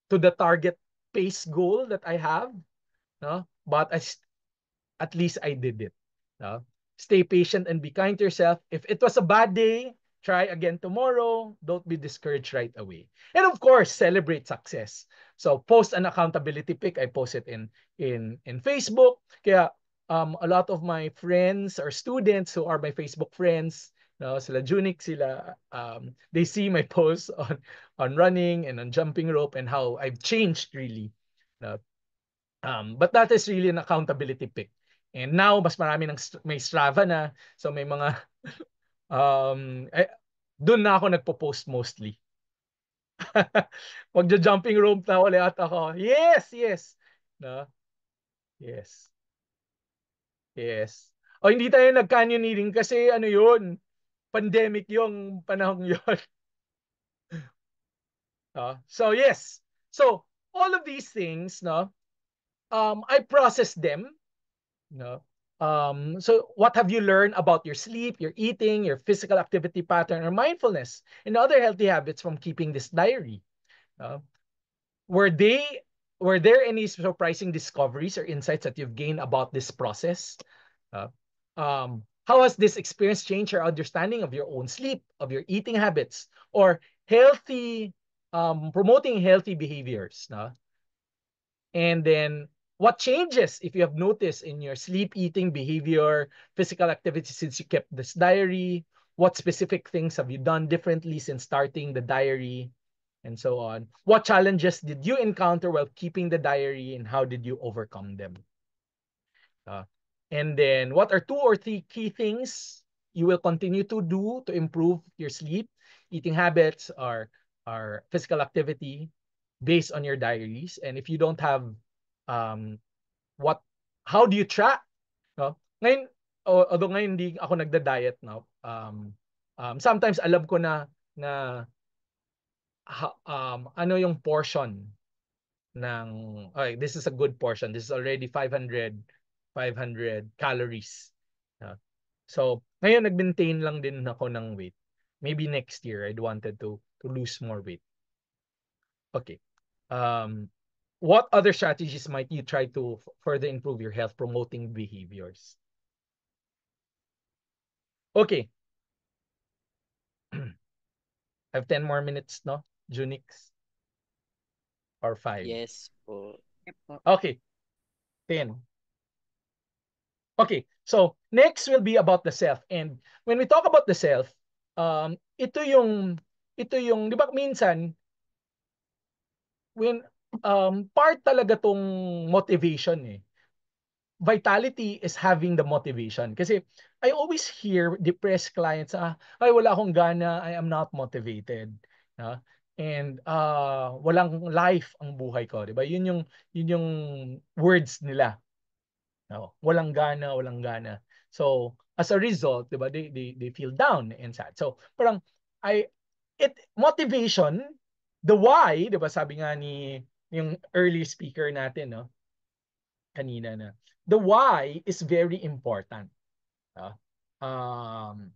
C: to the target pace goal that I have. No? But at least I did it. No? Stay patient and be kind to yourself. If it was a bad day, try again tomorrow. Don't be discouraged right away. And of course, celebrate success. So post an accountability pic. I post it in Facebook. Kaya a lot of my friends or students who are my Facebook friends, no, sila Junik, sila they see my posts on running and on jumping rope and how I've changed really. No? But that is really an accountability pick. And now, mas marami may Strava na. So may mga, doon na ako nagpo-post mostly. Magja-jumping rope na ulit ako. Yes, yes. No? Yes. Yes. O hindi tayo nag-canyoneering kasi ano yun, pandemic yung panahon yun. So yes. So all of these things, no, I process them. No. So what have you learned about your sleep, your eating, your physical activity pattern, or mindfulness, and other healthy habits from keeping this diary? Uh, were they were there any surprising discoveries or insights that you've gained about this process? Uh, how has this experience changed your understanding of your own sleep, of your eating habits, or healthy promoting healthy behaviors? No? And then what changes if you have noticed in your sleep, eating behavior, physical activity since you kept this diary? What specific things have you done differently since starting the diary? And so on. What challenges did you encounter while keeping the diary and how did you overcome them? Uh, and then what are 2 or 3 key things you will continue to do to improve your sleep, eating habits, or physical activity based on your diaries? And if you don't have um, what how do you track, no? Ngayon, although ngayon hindi ako nagda-diet, no, sometimes alam ko na ano yung portion ng okay, this is a good portion, this is already 500 calories. So ngayon nag-maintain lang din ako ng weight. Maybe next year I'd wanted to lose more weight. Okay. what other strategies might you try to further improve your health promoting behaviors? Okay. I have 10 more minutes, no? Junix, or 5?
A: Yes po.
B: Yep po.
C: Okay, 10. Okay, so next will be about the self. And when we talk about the self, ito yung, di ba minsan, when, part talaga tong motivation eh. Vitality is having the motivation. Kasi I always hear depressed clients, ay wala akong gana, I am not motivated. No? And walang life ang buhay ko, 'di ba? Yun yung words nila. No? Walang gana, walang gana. So, as a result, 'di ba, they feel down and sad. So, parang motivation, the why, 'di ba, sabi nga ni yung early speaker natin, no? Kanina na. The why is very important. Uh, um,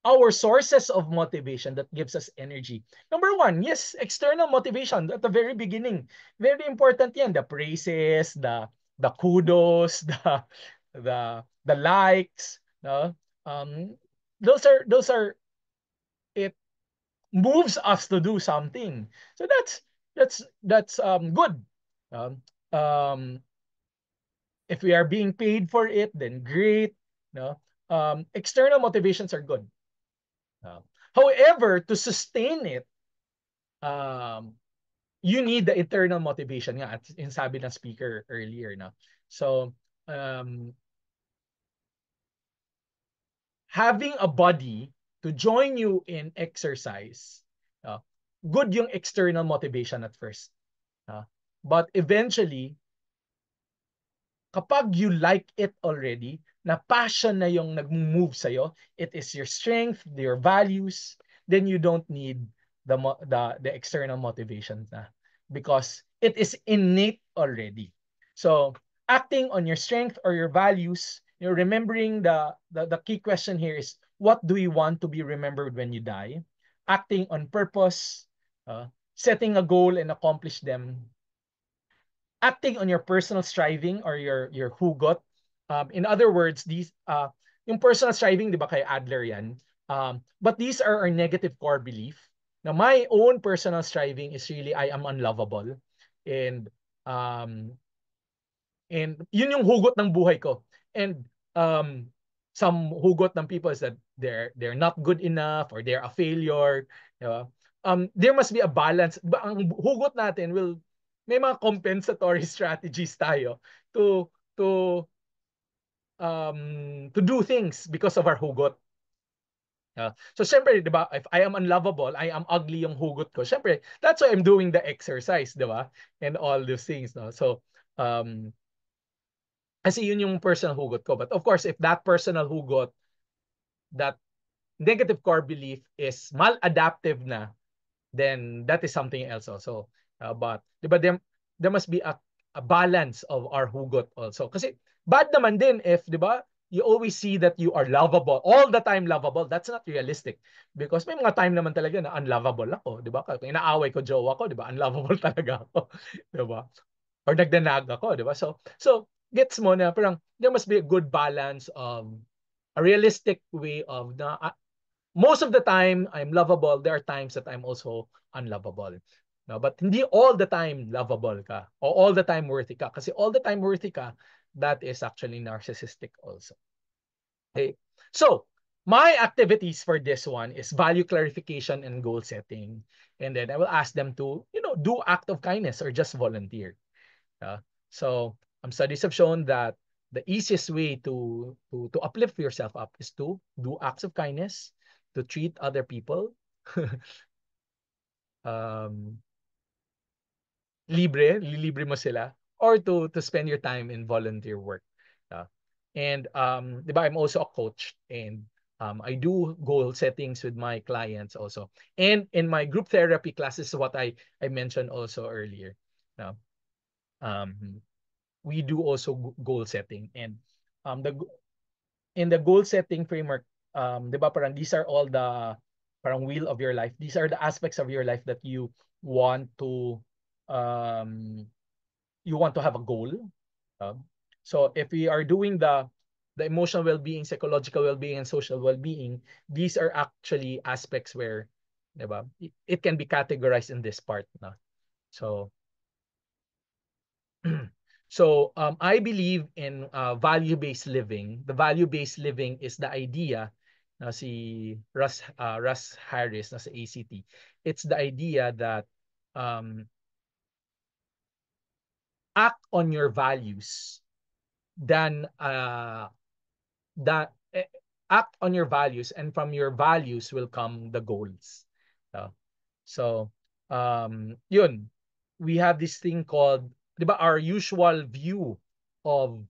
C: our sources of motivation that gives us energy. Number one, yes, external motivation at the very beginning. Very important yan. The praises, the kudos, the likes. No? Um, those are it moves us to do something. So that's good. Um, um, if we are being paid for it, then great. No, external motivations are good. Uh, However, to sustain it, um, you need the internal motivation nga at yung sabi ng speaker earlier. No? So, um, having a body to join you in exercise, good yung external motivation at first. But eventually, kapag you like it already, na passion na yung nag-move sa'yo, it is your strength, your values, then you don't need the external motivation na. Because it is innate already. So, acting on your strength or your values, remembering the key question here is, what do you want to be remembered when you die? Acting on purpose, setting a goal and accomplish them, acting on your personal striving or your hugot. In other words, these yung personal striving, di ba kay Adler yan? But these are our negative core belief. Now, my own personal striving is really I am unlovable. And um, and yun yung hugot ng buhay ko. And some hugot ng people is that they're not good enough or they're a failure. Diba? There must be a balance. Ang hugot natin will may mga compensatory strategies tayo to do things because of our hugot. So syempre, 'di ba, if I am unlovable, I am ugly yung hugot ko. Syempre, that's why I'm doing the exercise, 'di ba? And all those things, no. So kasi yun yung personal hugot ko. But of course, if that personal hugot, that negative core belief is maladaptive na, then that is something else also. But di ba, there must be a balance of our hugot also. Kasi bad naman din if, di ba, you always see that you are lovable, all the time lovable. That's not realistic. Because may mga time naman talaga na unlovable ako, di ba? Kung inaaway ko jowa ko, di ba? Unlovable talaga ako, di ba? Or nagdanag ako, di ba? So gets mo na parang there must be a good balance of a realistic way of na most of the time I'm lovable. There are times that I'm also unlovable. No, but hindi all the time lovable ka or all the time worthy ka. Kasi all the time worthy ka, that is actually narcissistic also. Okay. So, my activities for this one is value clarification and goal setting. And then I will ask them to, do act of kindness or just volunteer. So, studies have shown that the easiest way to uplift yourself up is to do acts of kindness, to treat other people um, libre mo sila, or to spend your time in volunteer work. And 'di ba, I'm also a coach, and I do goal settings with my clients also. And in my group therapy classes, what I mentioned also earlier. Um, we do also goal setting, and the in the goal setting framework, 'di ba, parang these are all the parang wheel of your life. These are the aspects of your life that you want to um you want to have a goal. So if we are doing the emotional well-being, psychological well-being, and social well-being, these are actually aspects where, diba, it can be categorized in this part. No? So I believe in value-based living. The value-based living is the idea na si Russ Harris na sa ACT. It's the idea that um, act on your values than that act on your values, and from your values will come the goals. So yun, we have this thing called, di ba, our usual view of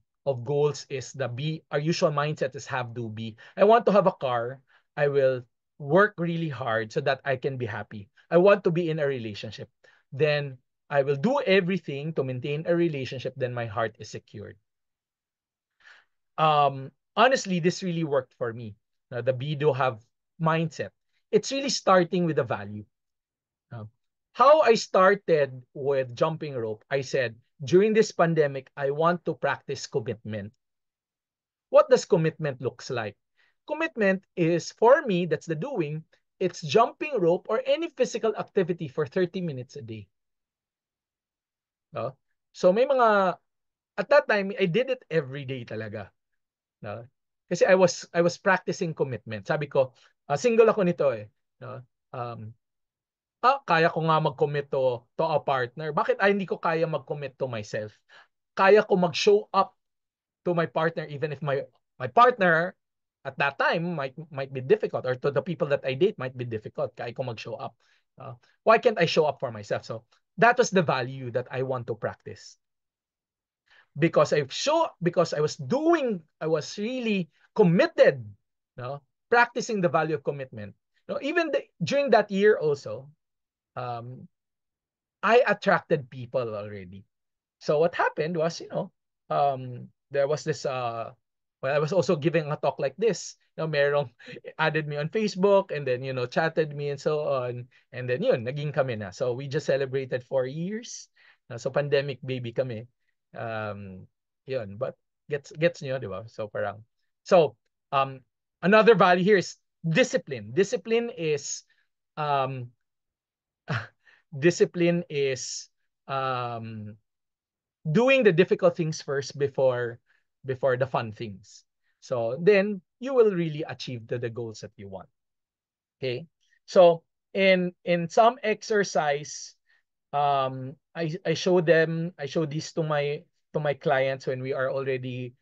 C: goals is our usual mindset is have to be, I want to have a car, I will work really hard so that I can be happy. I want to be in a relationship, then I will do everything to maintain a relationship, then my heart is secured. Honestly, this really worked for me. The Bido have mindset. It's really starting with the value. How I started with jumping rope, I said, during this pandemic, I want to practice commitment. What does commitment looks like? Commitment is, for me, that's the doing, it's jumping rope or any physical activity for 30 minutes a day. No? So may mga, at that time, I did it every day talaga. No? Kasi I was practicing commitment. Sabi ko, single ako nito eh. No? Um, kaya ko nga mag-commit to a partner. Bakit hindi ko kaya mag-commit to myself? Kaya ko mag-show up to my partner even if my partner at that time might be difficult, or to the people that I date might be difficult. Kaya ko mag-show up. Why can't I show up for myself? So that was the value that I want to practice. Because I was really committed, no, practicing the value of commitment. No, even during that year also, I attracted people already. So what happened was, there was this well, I was also giving a talk like this. Merong added me on Facebook, and then, chatted me and so on. And then yun, naging kami na. So we just celebrated 4 years. So pandemic baby kami. Yun, but gets nyo, di ba? So parang, so another value here is discipline. Um, discipline is um, doing the difficult things first before the fun things. So then you will really achieve the goals that you want. Okay. So in some exercise, I show this to my clients when we are already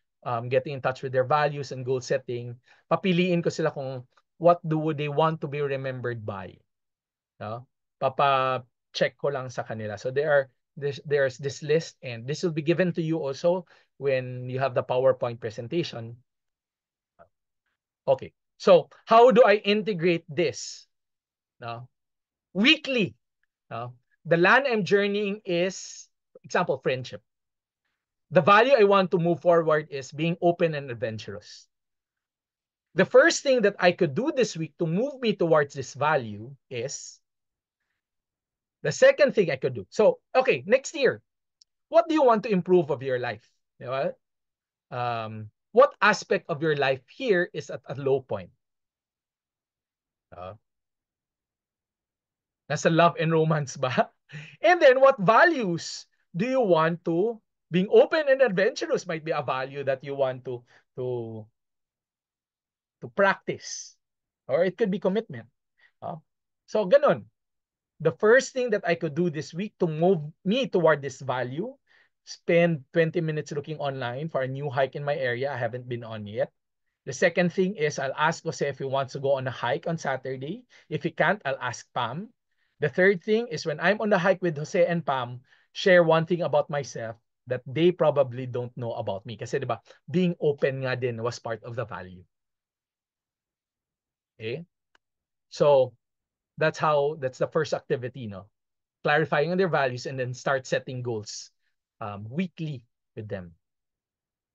C: getting in touch with their values and goal setting. Papiliin ko sila kung what do they want to be remembered by. No? Papa-check ko lang sa kanila. So there's this list, and this will be given to you also when you have the PowerPoint presentation. Okay. So how do I integrate this? No? Weekly. No? The land I'm journeying is, example, friendship. The value I want to move forward is being open and adventurous. The first thing that I could do this week to move me towards this value is the second thing I could do. So, okay, next year, what do you want to improve of your life? What aspect of your life here is at a low point? Nasa love and romance ba? And then what values do you want to, being open and adventurous might be a value that you want to practice. Or it could be commitment. So ganun. The first thing that I could do this week to move me toward this value, spend 20 minutes looking online for a new hike in my area I haven't been on yet. The second thing is I'll ask Jose if he wants to go on a hike on Saturday. If he can't, I'll ask Pam. The third thing is when I'm on the hike with Jose and Pam, share one thing about myself that they probably don't know about me. Kasi diba, being open nga din was part of the value. Okay? So that's the first activity, no? Clarifying on their values, and then start setting goals weekly with them.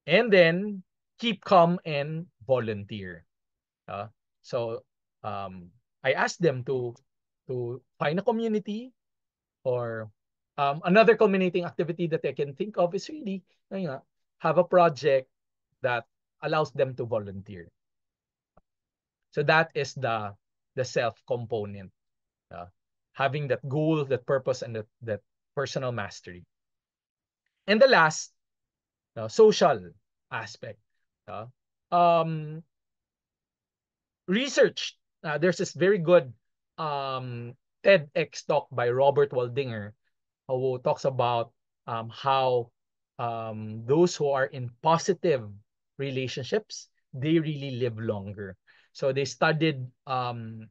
C: And then keep calm and volunteer. So I asked them to find a community, or Another culminating activity that I can think of is really have a project that allows them to volunteer. So that is the self component, having that goal, that purpose, and that personal mastery. And the last, social aspect. Uh, um, Research. There's this very good TEDx talk by Robert Waldinger who talks about how those who are in positive relationships, they really live longer. So they studied men.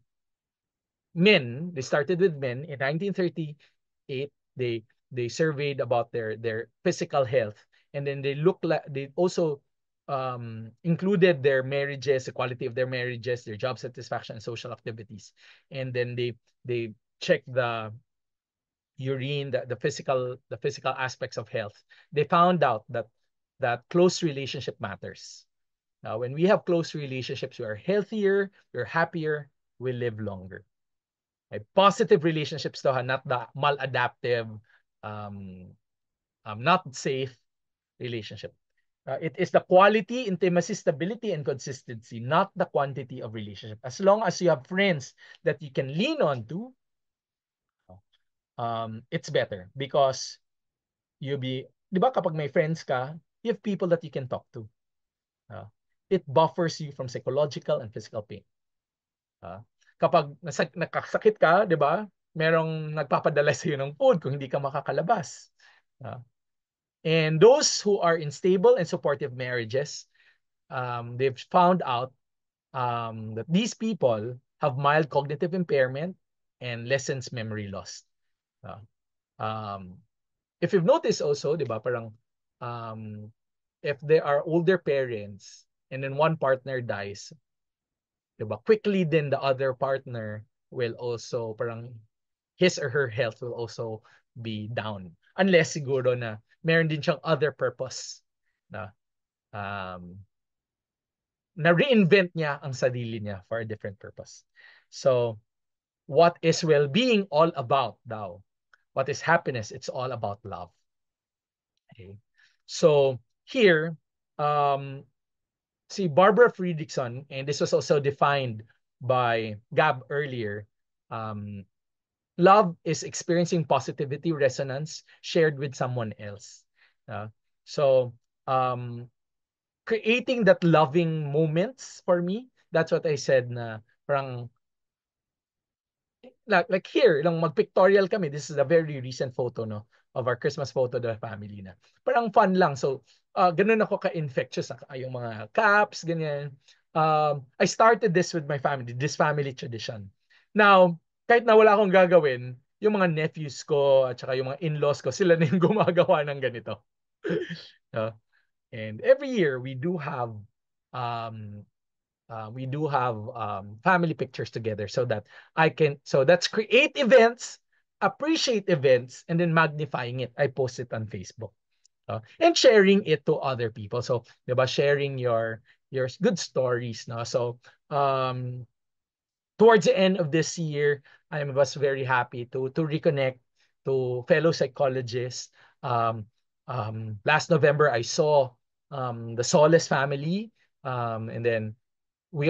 C: They started with men in 1938. They surveyed about their physical health, and then they also included their marriages, the quality of their marriages, their job satisfaction, and social activities, and then they checked the urine, the physical aspects of health. They found out that close relationship matters. Now, when we have close relationships, we are healthier, we're happier, we live longer. Positive relationships to not the maladaptive, um, not safe relationship. It is the quality, intimacy, stability, and consistency, not the quantity of relationship. As long as you have friends that you can lean on to, it's better because di ba kapag may friends ka, you have people that you can talk to. It buffers you from psychological and physical pain. Kapag nakasakit ka, di ba? Merong nagpapadala sa iyo ng food kung hindi ka makakalabas. And those who are in stable and supportive marriages, they've found out that these people have mild cognitive impairment and lessens memory loss. Um, if you've noticed also, di ba, parang if there are older parents and then one partner dies, diba? Quickly then the other partner will also parang his or her health will also be down. Unless siguro na meron din siyang other purpose na um, na reinvent niya ang sarili niya for a different purpose. So, what is well-being all about daw? What is happiness? It's all about love. Okay. So, here, see Barbara Fredrickson, and this was also defined by Gab earlier, love is experiencing positivity resonance shared with someone else. So, creating that loving moments for me, that's what I said na parang like here, lang mag-pictorial kami. This is a very recent photo, no, of our Christmas photo of the family na. Parang fun lang. So, ganun ako ka-infectious. Yung mga caps, ganyan. I started this with my family, this family tradition. Now, kahit na wala akong gagawin, yung mga nephews ko at saka yung mga in-laws ko, sila na yung gumagawa ng ganito. And every year, um, we do have family pictures together so that's create events, appreciate events, and then magnifying it. I post it on Facebook and sharing it to other people. So, diba, sharing your good stories. No? So, towards the end of this year, I was very happy to reconnect to fellow psychologists. Last November, I saw the Solis family, and then we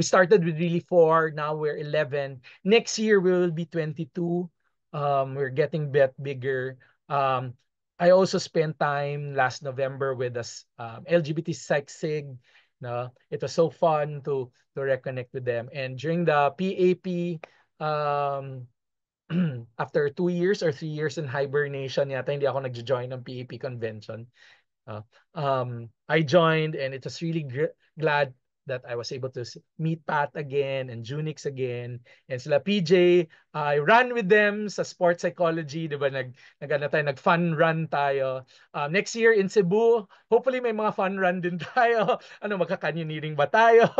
C: started with really 4. Now we're 11. Next year we will be 22. We're getting bigger. I also spent time last November with us LGBT Psych Sig. No, it was so fun to reconnect with them. And during the PAP, um, after 2 years or 3 years in hibernation, yata hindi ako nag-join ng PAP convention. I joined, and it was really glad that I was able to meet Pat again and Junix again and sila PJ. I ran with them sa sports psychology, di ba? Nag-fun run tayo. Next year in Cebu, hopefully may mga fun run din tayo. Magka-canyoneering ba tayo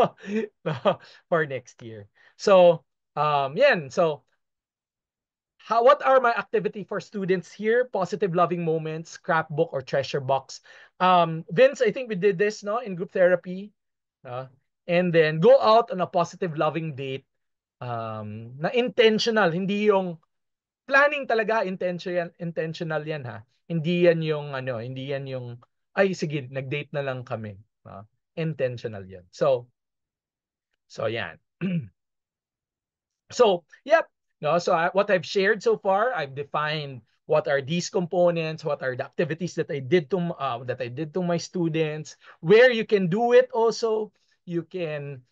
C: for next year? So, yan. So, what are my activity for students here? Positive loving moments, scrapbook or treasure box. Vince, I think we did this, no, in group therapy. And then go out on a positive loving date. Na intentional, hindi yung planning talaga, intentional yan ha. Hindi yan yung hindi yan yung ay sige, nag-date na lang kami. Intentional yan. So yan. So, yep. No, so what I've shared so far, I've defined what are these components, what are the activities that I did to my students, where you can do it also. You can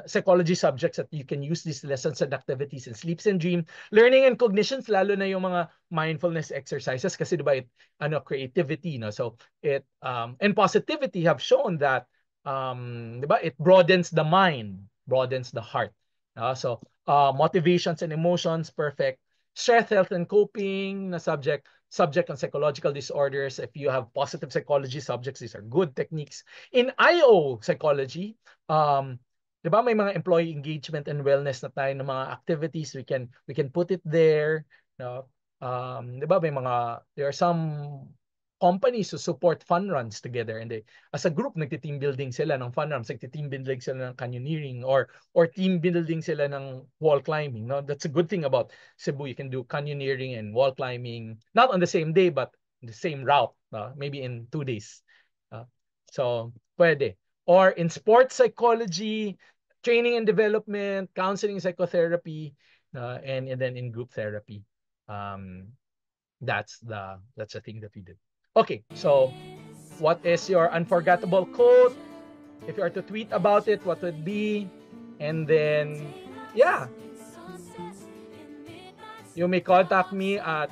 C: psychology subjects that you can use these lessons and activities in sleeps and dream, learning and cognitions, lalo na yung mga mindfulness exercises kasi diba creativity, no? So it and positivity have shown that diba it broadens the mind, broadens the heart. So motivations and emotions, perfect. Stress, health, and coping na subject on psychological disorders. If you have positive psychology subjects, these are good techniques. In IO psychology, di ba may mga employee engagement and wellness na tayo ng mga activities, we can put it there. No? Di ba may there are some companies who support fun runs together, and they, as a group, nagti-team building sila ng fun runs, nagti-team building sila ng canyoneering, or team building sila ng wall climbing. No, that's a good thing about Cebu. You can do canyoneering and wall climbing not on the same day, but the same route. Maybe in 2 days. So pwede. Or in sports psychology, training and development, counseling, psychotherapy, and then in group therapy. That's the thing that we did. Okay, so what is your unforgettable quote? If you are to tweet about it, what would be? And then, yeah. You may contact me at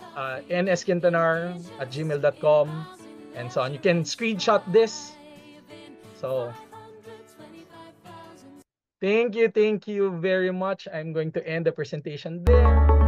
C: nsquintanar@gmail.com and so on. You can screenshot this. So, thank you very much. I'm going to end the presentation there.